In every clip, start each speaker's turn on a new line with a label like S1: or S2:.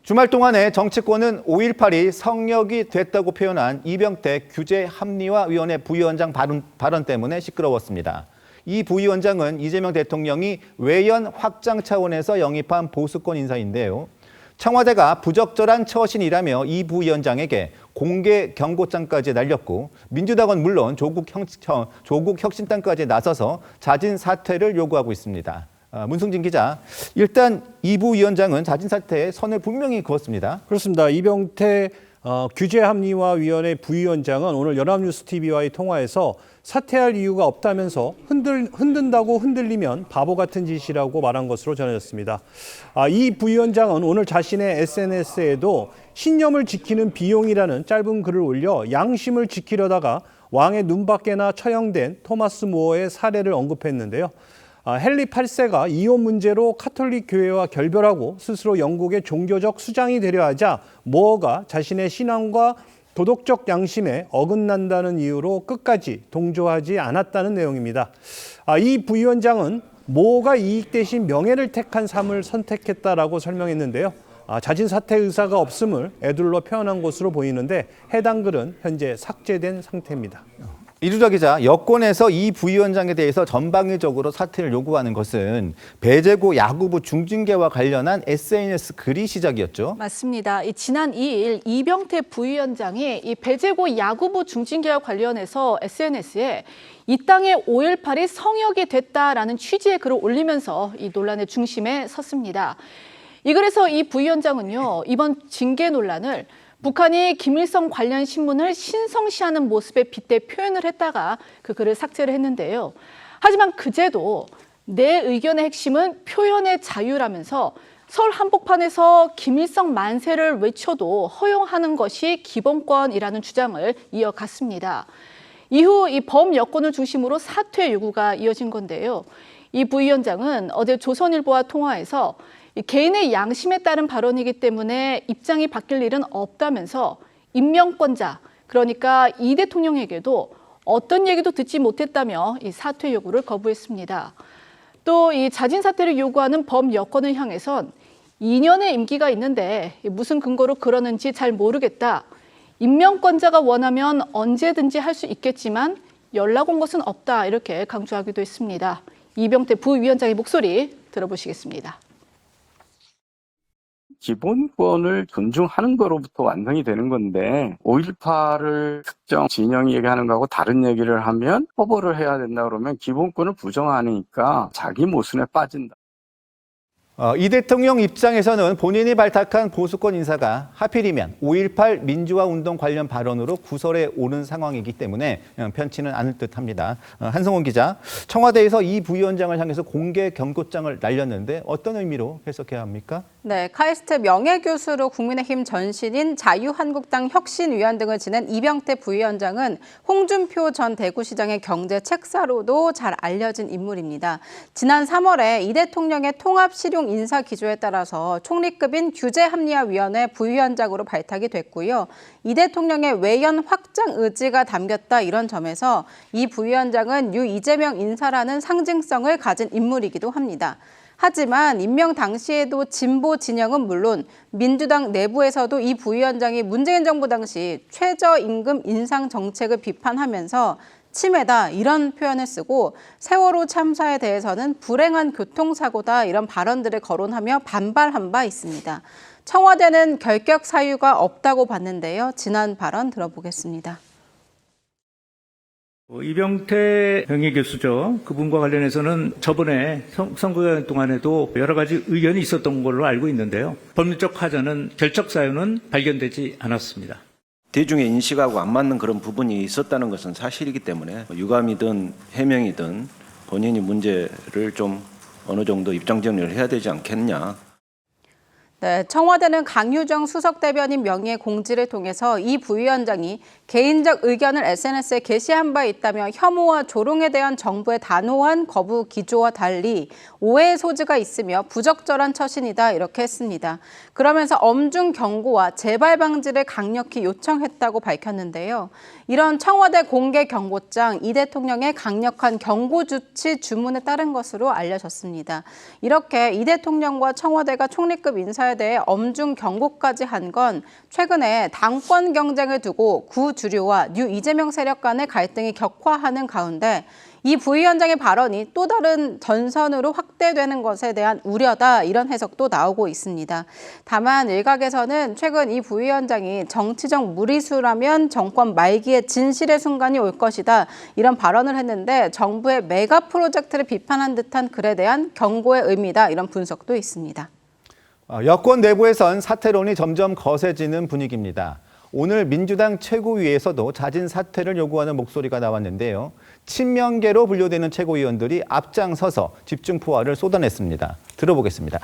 S1: 주말 동안에 정치권은 5.18이 성역이 됐다고 표현한 이병태 규제합리화위원회 부위원장 발언 때문에 시끄러웠습니다. 이 부위원장은 이재명 대통령이 외연 확장 차원에서 영입한 보수권 인사인데요. 청와대가 부적절한 처신이라며 이 부위원장에게 공개 경고장까지 날렸고 민주당은 물론 조국 혁신당까지 나서서 자진 사퇴를 요구하고 있습니다. 문승진 기자, 일단 이 부위원장은 자진 사퇴에 선을 분명히 그었습니다.
S2: 그렇습니다. 이병태 규제합리화위원회 부위원장은 오늘 연합뉴스TV와의 통화에서 사퇴할 이유가 없다면서 흔든다고 흔들리면 바보 같은 짓이라고 말한 것으로 전해졌습니다. 이 부위원장은 오늘 자신의 SNS에도 신념을 지키는 비용이라는 짧은 글을 올려 양심을 지키려다가 왕의 눈밖에나 처형된 토마스 무어의 사례를 언급했는데요. 헨리 8세가 이혼 문제로 카톨릭 교회와 결별하고 스스로 영국의 종교적 수장이 되려 하자 무어가 자신의 신앙과 도덕적 양심에 어긋난다는 이유로 끝까지 동조하지 않았다는 내용입니다. 이 부위원장은 무어가 이익 대신 명예를 택한 삶을 선택했다라고 설명했는데요. 자진 사퇴 의사가 없음을 애둘러 표현한 것으로 보이는데 해당 글은 현재 삭제된 상태입니다.
S1: 이주자 기자, 여권에서 이 부위원장에 대해서 전방위적으로 사퇴를 요구하는 것은 배재고 야구부 중징계와 관련한 SNS 글이 시작이었죠.
S3: 맞습니다. 지난 2일 이병태 부위원장이 이 배재고 야구부 중징계와 관련해서 SNS에 이 땅의 5.18이 성역이 됐다라는 취지의 글을 올리면서 이 논란의 중심에 섰습니다. 이 글에서 이 부위원장은요, 이번 징계 논란을 북한이 김일성 관련 신문을 신성시하는 모습에 빗대 표현을 했다가 그 글을 삭제를 했는데요. 하지만 그제도 내 의견의 핵심은 표현의 자유라면서 서울 한복판에서 김일성 만세를 외쳐도 허용하는 것이 기본권이라는 주장을 이어갔습니다. 이후 이 범여권을 중심으로 사퇴 요구가 이어진 건데요. 이 부위원장은 어제 조선일보와 통화에서 개인의 양심에 따른 발언이기 때문에 입장이 바뀔 일은 없다면서 임명권자, 그러니까 이 대통령에게도 어떤 얘기도 듣지 못했다며 이 사퇴 요구를 거부했습니다. 또 이 자진 사퇴를 요구하는 범여권을 향해선 2년의 임기가 있는데 무슨 근거로 그러는지 잘 모르겠다. 임명권자가 원하면 언제든지 할 수 있겠지만 연락 온 것은 없다. 이렇게 강조하기도 했습니다. 이병태 부위원장의 목소리 들어보시겠습니다.
S4: 기본권을 존중하는 거로부터 완성이 되는 건데 5.18을 특정 진영이 얘기하는 거하고 다른 얘기를 하면 처벌을 해야 된다 그러면 기본권을 부정하니까 자기 모순에 빠진다.
S1: 이 대통령 입장에서는 본인이 발탁한 보수권 인사가 하필이면 5.18 민주화운동 관련 발언으로 구설에 오른 상황이기 때문에 편치는 않을 듯합니다. 한성원 기자, 청와대에서 이 부위원장을 향해서 공개 경고장을 날렸는데 어떤 의미로 해석해야 합니까?
S5: 네, 카이스트 명예교수로 국민의힘 전신인 자유한국당 혁신위원 등을 지낸 이병태 부위원장은 홍준표 전 대구시장의 경제 책사로도 잘 알려진 인물입니다. 지난 3월에 이 대통령의 통합실용 인사 기조에 따라서 총리급인 규제합리화위원회 부위원장으로 발탁이 됐고요. 이 대통령의 외연 확장 의지가 담겼다 이런 점에서 이 부위원장은 이재명 인사라는 상징성을 가진 인물이기도 합니다. 하지만 임명 당시에도 진보 진영은 물론 민주당 내부에서도 이 부위원장이 문재인 정부 당시 최저임금 인상 정책을 비판하면서 치매다 이런 표현을 쓰고 세월호 참사에 대해서는 불행한 교통사고다 이런 발언들을 거론하며 반발한 바 있습니다. 청와대는 결격 사유가 없다고 봤는데요. 지난 발언 들어보겠습니다.
S6: 이병태 명예교수죠. 그분과 관련해서는 저번에 선거기간 동안에도 여러 가지 의견이 있었던 걸로 알고 있는데요. 법률적 하자는 결적 사유는 발견되지 않았습니다.
S7: 대중의 인식하고 안 맞는 그런 부분이 있었다는 것은 사실이기 때문에 유감이든 해명이든 본인이 문제를 좀 어느 정도 입장 정리를 해야 되지 않겠냐.
S5: 네, 청와대는 강유정 수석대변인 명의의 공지를 통해서 이 부위원장이 개인적 의견을 SNS에 게시한 바 있다며 혐오와 조롱에 대한 정부의 단호한 거부 기조와 달리 오해의 소지가 있으며 부적절한 처신이다 이렇게 했습니다. 그러면서 엄중 경고와 재발 방지를 강력히 요청했다고 밝혔는데요. 이런 청와대 공개 경고장, 이 대통령의 강력한 경고 조치 주문에 따른 것으로 알려졌습니다. 이렇게 이 대통령과 청와대가 총리급 인사에 인사에 대해 엄중 경고까지 한 건 최근에 당권 경쟁을 두고 구주류와 뉴 이재명 세력 간의 갈등이 격화하는 가운데 이 부위원장의 발언이 또 다른 전선으로 확대되는 것에 대한 우려다, 이런 해석도 나오고 있습니다. 다만 일각에서는 최근 이 부위원장이 정치적 무리수라면 정권 말기에 진실의 순간이 올 것이다, 이런 발언을 했는데 정부의 메가 프로젝트를 비판한 듯한 글에 대한 경고의 의미다, 이런 분석도 있습니다.
S1: 여권 내부에선 사퇴론이 점점 거세지는 분위기입니다. 오늘 민주당 최고위에서도 자진 사퇴를 요구하는 목소리가 나왔는데요. 친명계로 분류되는 최고위원들이 앞장서서 집중 포화를 쏟아냈습니다. 들어보겠습니다.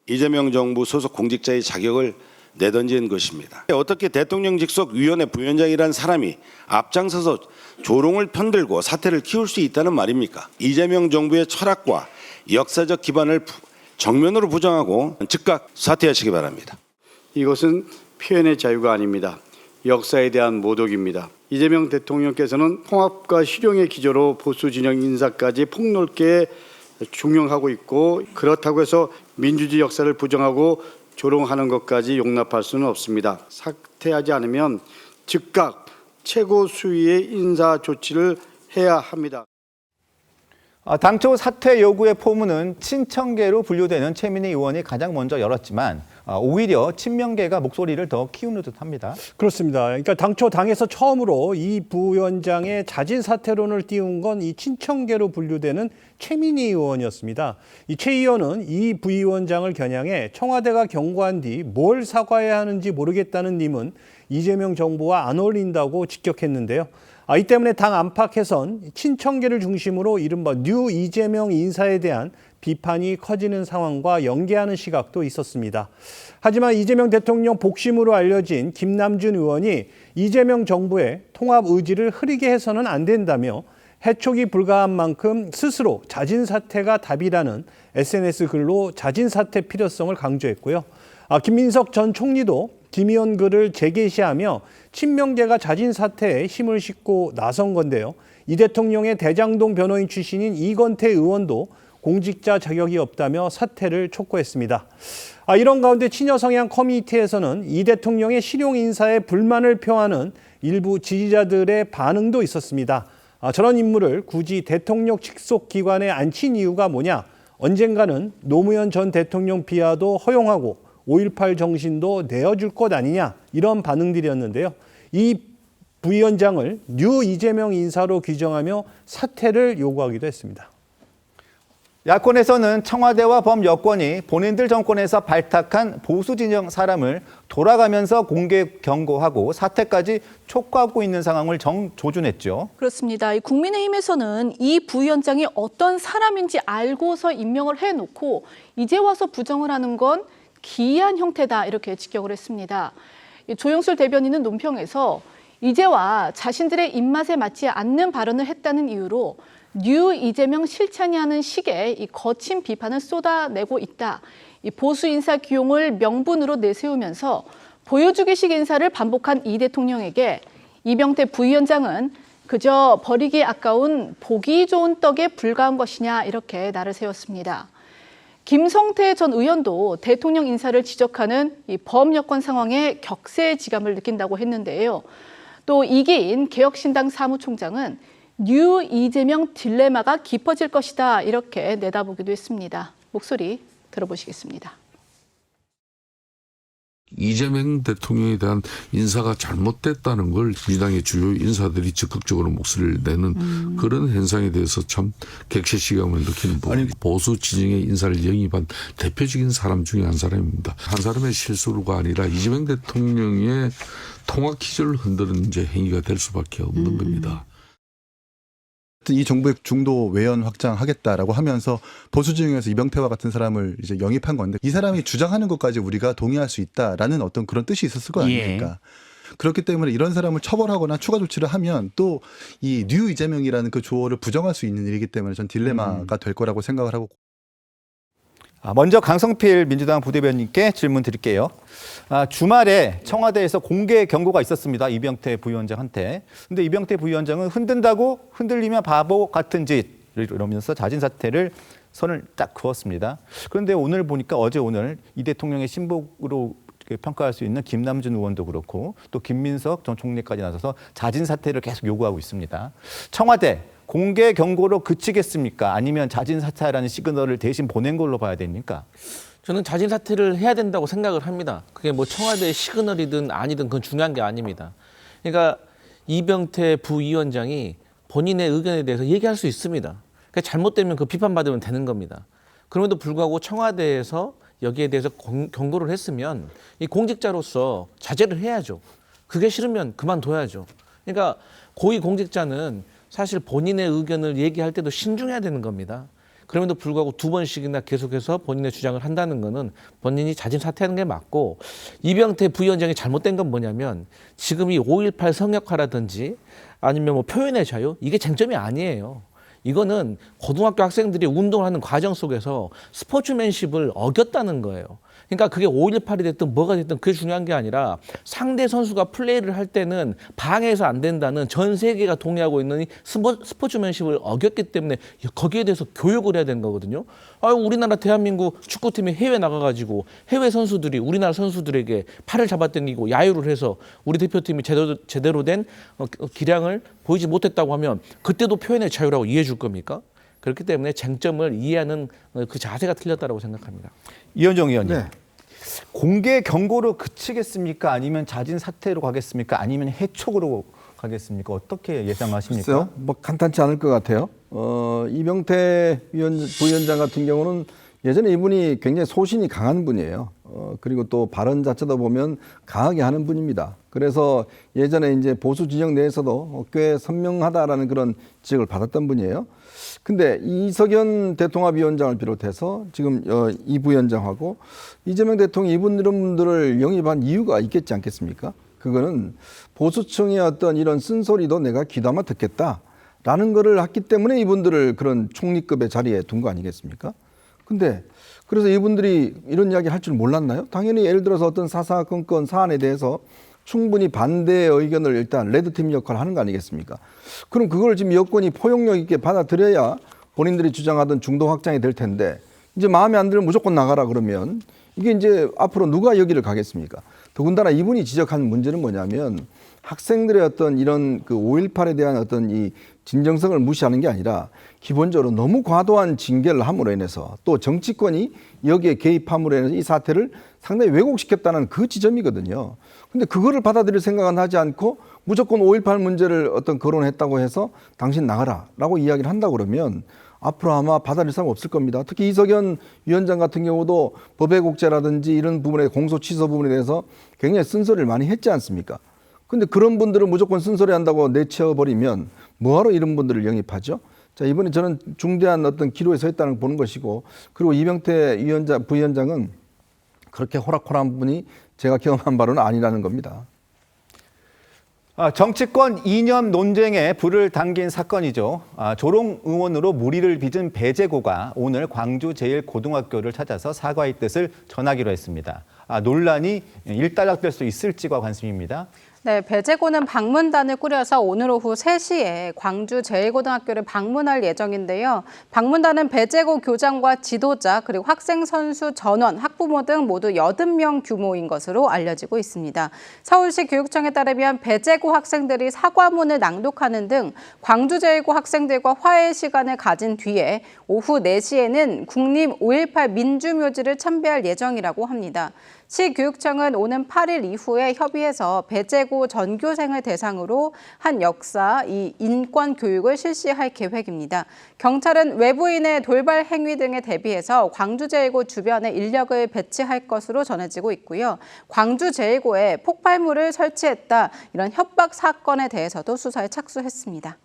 S8: 이재명 정부 소속 공직자의 자격을 내던진 것입니다. 어떻게 대통령 직속 위원회 부위원장이란 사람이 앞장서서 조롱을 편들고 사태를 키울 수 있다는 말입니까? 이재명 정부의 철학과 역사적 기반을 정면으로 부정하고 즉각 사퇴하시기 바랍니다.
S9: 이것은 표현의 자유가 아닙니다. 역사에 대한 모독입니다. 이재명 대통령께서는 통합과 실용의 기조로 보수 진영 인사까지 폭넓게 중용하고 있고, 그렇다고 해서 민주주의 역사를 부정하고 조롱하는 것까지 용납할 수는 없습니다. 사퇴하지 않으면 즉각 최고 수위의 인사 조치를 해야 합니다.
S1: 당초 사퇴 요구의 포문은 친청계로 분류되는 최민희 의원이 가장 먼저 열었지만 오히려 친명계가 목소리를 더 키우는 듯합니다.
S2: 그렇습니다. 그러니까 당초 당에서 처음으로 이 부위원장의 자진 사퇴론을 띄운 건 이 친청계로 분류되는 최민희 의원이었습니다. 이 최 의원은 이 부위원장을 겨냥해 청와대가 경고한 뒤 뭘 사과해야 하는지 모르겠다는 님은 이재명 정부와 안 어울린다고 직격했는데요. 이 때문에 당 안팎에선 친청계를 중심으로 이른바 뉴 이재명 인사에 대한 비판이 커지는 상황과 연계하는 시각도 있었습니다. 하지만 이재명 대통령 복심으로 알려진 김남준 의원이 이재명 정부의 통합 의지를 흐리게 해서는 안 된다며 해촉이 불가한 만큼 스스로 자진 사퇴가 답이라는 SNS 글로 자진 사퇴 필요성을 강조했고요. 김민석 전 총리도 김 의원 글을 재게시하며 친명계가 자진 사퇴에 힘을 싣고 나선 건데요. 이 대통령의 대장동 변호인 출신인 이건태 의원도 공직자 자격이 없다며 사퇴를 촉구했습니다. 이런 가운데 친여 성향 커뮤니티에서는 이 대통령의 실용 인사에 불만을 표하는 일부 지지자들의 반응도 있었습니다. 저런 인물을 굳이 대통령 직속 기관에 앉힌 이유가 뭐냐? 언젠가는 노무현 전 대통령 비하도 허용하고 5.18 정신도 내어줄 것 아니냐, 이런 반응들이었는데요. 이 부위원장을 뉴 이재명 인사로 규정하며 사퇴를 요구하기도 했습니다.
S1: 야권에서는 청와대와 범여권이 본인들 정권에서 발탁한 보수 진영 사람을 돌아가면서 공개 경고하고 사퇴까지 촉구하고 있는 상황을 조준했죠.
S3: 그렇습니다. 이 국민의힘에서는 이 부위원장이 어떤 사람인지 알고서 임명을 해놓고 이제 와서 부정을 하는 건 기이한 형태다, 이렇게 직격을 했습니다. 조영술 대변인은 논평에서 이제와 자신들의 입맛에 맞지 않는 발언을 했다는 이유로 뉴 이재명 실찬이 하는 식의 이 거친 비판을 쏟아내고 있다. 이 보수 인사 기용을 명분으로 내세우면서 보여주기식 인사를 반복한 이 대통령에게 이병태 부위원장은 그저 버리기 아까운 보기 좋은 떡에 불과한 것이냐, 이렇게 날을 세웠습니다. 김성태 전 의원도 대통령 인사를 지적하는 이 범여권 상황에 격세지감을 느낀다고 했는데요. 또 이기인 개혁신당 사무총장은 뉴 이재명 딜레마가 깊어질 것이다, 이렇게 내다보기도 했습니다. 목소리 들어보시겠습니다.
S10: 이재명 대통령에 대한 인사가 잘못됐다는 걸 민주당의 주요 인사들이 적극적으로 목소리를 내는 그런 현상에 대해서 참 객세시감을 느끼는 부분. 보수 진영의 인사를 영입한 대표적인 사람 중에 한 사람입니다. 한 사람의 실수가 아니라 이재명 대통령의 통합 기조를 흔드는 이제 행위가 될 수밖에 없는 겁니다.
S11: 이 정부의 중도 외연 확장하겠다라고 하면서 보수 진영에서 이병태와 같은 사람을 이제 영입한 건데, 이 사람이 주장하는 것까지 우리가 동의할 수 있다라는 어떤 그런 뜻이 있었을 거 아닙니까? 그렇기 때문에 이런 사람을 처벌하거나 추가 조치를 하면 또 이 뉴 이재명이라는 그 조어를 부정할 수 있는 일이기 때문에 전 딜레마가 될 거라고 생각을 하고.
S1: 먼저 강성필 민주당 부대변인께 질문 드릴게요. 주말에 청와대에서 공개 경고가 있었습니다. 이병태 부위원장한테. 근데 이병태 부위원장은 흔든다고 흔들리면 바보 같은 짓, 이러면서 자진 사퇴를 선을 딱 그었습니다. 그런데 오늘 보니까 오늘 이 대통령의 신복으로 평가할 수 있는 김남준 의원도 그렇고 또 김민석 전 총리까지 나서서 자진 사퇴를 계속 요구하고 있습니다. 청와대 공개 경고로 그치겠습니까? 아니면 자진 사퇴하라는 시그널을 대신 보낸 걸로 봐야 됩니까?
S12: 저는 자진 사퇴를 해야 된다고 생각을 합니다. 그게 뭐 청와대의 시그널이든 아니든 그건 중요한 게 아닙니다. 그러니까 이병태 부위원장이 본인의 의견에 대해서 얘기할 수 있습니다. 그러니까 잘못되면 그 비판받으면 되는 겁니다. 그럼에도 불구하고 청와대에서 여기에 대해서 경고를 했으면 이 공직자로서 자제를 해야죠. 그게 싫으면 그만둬야죠. 그러니까 고위 공직자는 사실 본인의 의견을 얘기할 때도 신중해야 되는 겁니다. 그럼에도 불구하고 2번씩이나 계속해서 본인의 주장을 한다는 거는 본인이 자진 사퇴하는 게 맞고, 이병태 부위원장이 잘못된 건 뭐냐면 지금 이 5.18 성역화라든지 아니면 뭐 표현의 자유, 이게 쟁점이 아니에요. 이거는 고등학교 학생들이 운동을 하는 과정 속에서 스포츠맨십을 어겼다는 거예요. 그러니까 그게 5.18이 됐든 뭐가 됐든 그게 중요한 게 아니라 상대 선수가 플레이를 할 때는 방해해서 안 된다는 전 세계가 동의하고 있는 이 스포츠맨십을 어겼기 때문에 거기에 대해서 교육을 해야 되는 거거든요. 우리나라 대한민국 축구팀이 해외 나가가지고 해외 선수들이 우리나라 선수들에게 팔을 잡아당기고 야유를 해서 우리 대표팀이 제대로 된 기량을 보이지 못했다고 하면 그때도 표현의 자유라고 이해해 줄 겁니까? 그렇기 때문에 쟁점을 이해하는 그 자세가 틀렸다고 생각합니다.
S1: 이현정 의원님,
S13: 네.
S1: 공개 경고로 그치겠습니까? 아니면 자진 사퇴로 가겠습니까? 아니면 해촉으로 가겠습니까? 어떻게 예상하십니까?
S13: 글쎄요, 뭐 간단치 않을 것 같아요. 이병태 부위원장 같은 경우는 예전에 이분이 굉장히 소신이 강한 분이에요. 그리고 또 발언 자체도 보면 강하게 하는 분입니다. 그래서 예전에 이제 보수 진영 내에서도 꽤 선명하다라는 그런 지적을 받았던 분이에요. 근데 이석연 대통합위원장을 비롯해서 지금 이 부위원장하고 이재명 대통령이 이런 분들을 영입한 이유가 있겠지 않겠습니까? 그거는 보수층의 어떤 이런 쓴소리도 내가 귀담아 듣겠다라는 거를 했기 때문에 이분들을 그런 총리급의 자리에 둔 거 아니겠습니까? 근데 그래서 이분들이 이런 이야기 할 줄 몰랐나요? 당연히 예를 들어서 어떤 사사건건 사안에 대해서 충분히 반대의 의견을 일단 레드팀 역할을 하는 거 아니겠습니까? 그럼 그걸 지금 여권이 포용력 있게 받아들여야 본인들이 주장하던 중도 확장이 될 텐데, 이제 마음에 안 들면 무조건 나가라 그러면 이게 이제 앞으로 누가 여기를 가겠습니까? 더군다나 이분이 지적한 문제는 뭐냐면 학생들의 어떤 이런 그 5.18에 대한 어떤 이 진정성을 무시하는 게 아니라 기본적으로 너무 과도한 징계를 함으로 인해서 또 정치권이 여기에 개입함으로 인해서 이 사태를 상당히 왜곡시켰다는 그 지점이거든요. 근데 그거를 받아들일 생각은 하지 않고 무조건 5.18 문제를 어떤 거론했다고 해서 당신 나가라라고 이야기를 한다 그러면 앞으로 아마 받아들일 사람 없을 겁니다. 특히 이석연 위원장 같은 경우도 법외국제라든지 이런 부분에 공소 취소 부분에 대해서 굉장히 쓴소리를 많이 했지 않습니까? 근데 그런 분들을 무조건 쓴소리 한다고 내쳐버리면 뭐하러 이런 분들을 영입하죠? 자, 이번에 저는 중대한 어떤 기로에 서 있다는 걸 보는 것이고, 그리고 이병태 부위원장은 그렇게 호락호락한 분이 제가 경험한 바로는 아니라는 겁니다.
S1: 정치권 이념 논쟁에 불을 당긴 사건이죠. 조롱 의원으로 물의를 빚은 배재고가 오늘 광주제일고등학교를 찾아서 사과의 뜻을 전하기로 했습니다. 논란이 일단락될 수 있을지가 관심입니다.
S5: 네, 배재고는 방문단을 꾸려서 오늘 오후 3시에 광주제일고등학교를 방문할 예정인데요. 방문단은 배재고 교장과 지도자, 그리고 학생, 선수, 전원, 학부모 등 모두 80명 규모인 것으로 알려지고 있습니다. 서울시 교육청에 따르면 배재고 학생들이 사과문을 낭독하는 등 광주제일고 학생들과 화해 시간을 가진 뒤에 오후 4시에는 국립 5.18 민주묘지를 참배할 예정이라고 합니다. 시교육청은 오는 8일 이후에 협의해서 배재고 전교생을 대상으로 한 역사, 인권 교육을 실시할 계획입니다. 경찰은 외부인의 돌발 행위 등에 대비해서 광주제일고 주변에 인력을 배치할 것으로 전해지고 있고요. 광주제일고에 폭발물을 설치했다, 이런 협박 사건에 대해서도 수사에 착수했습니다.